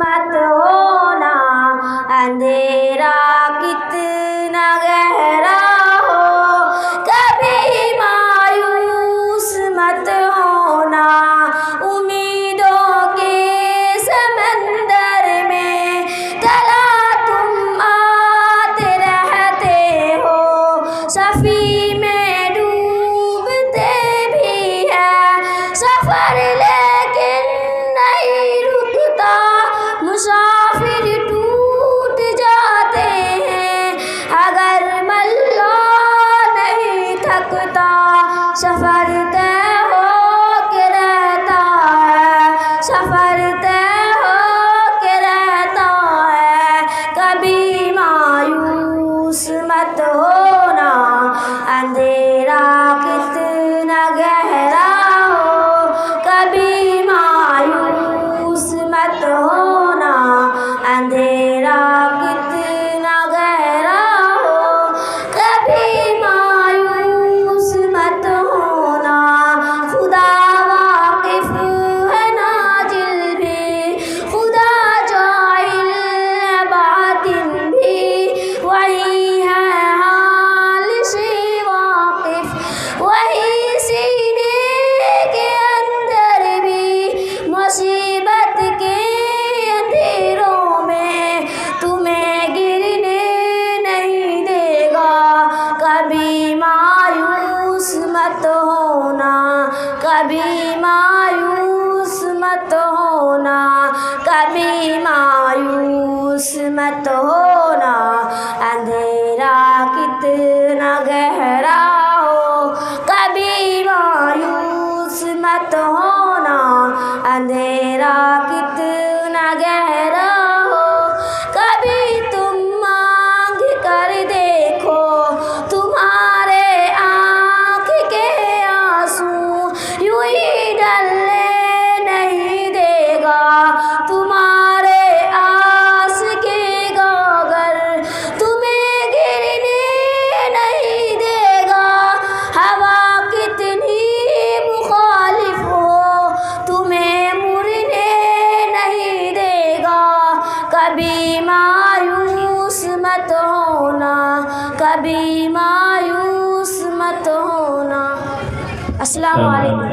مت ہونا، اندھیرا کتنا گہرا ہو کبھی مایوس مت ہونا، امیدوں کے سمندر میں تلا تم آتے رہتے ہو، سفی میں ڈوبتے بھی ہے سفر لیکن نہیں رکتا، مسافر ٹوٹ جاتے ہیں اگر ملا نہیں تھکتا، سفر طے ہو کے رہتا ہے، سفر طے ہو کے رہتا ہے، کبھی مایوس مت ہونا، اندھیرا کتنا گہرا ہو کبھی مایوس مت ہونا، اندھیرا کتنا گہرا ہو کبھی مایوس مت ہونا، خدا واقف ہے نازل بھی، خدا جاہل ہے باطن بھی، وہی ہے حال سے واقف، وہی سینے کے اندر بھی، مصیبت کے اندھیروں میں تمہیں گرنے نہیں دے گا، کبھی مایوس مت ہونا، کبھی مایوس مت ہونا، کبھی مایوس مت ہونا، اندھیرا کتنا گہرا ہو کبھی مایوس مت ہونا، اندھیرا کتنا گہرا ہو کبھی تم مانگ کر دیکھو، تمہارے آنکھ کے آنسو یوں ہی ڈلنے نہیں دے گا، تمہارے آس کے گاگر تمہیں گرنے نہیں دے گا، ہوا کتنی مخالف ہو تمہیں مڑنے نہیں دے گا، کبھی مایوس مت ہونا، کبھی مایوس مت ہونا۔ السلام علیکم۔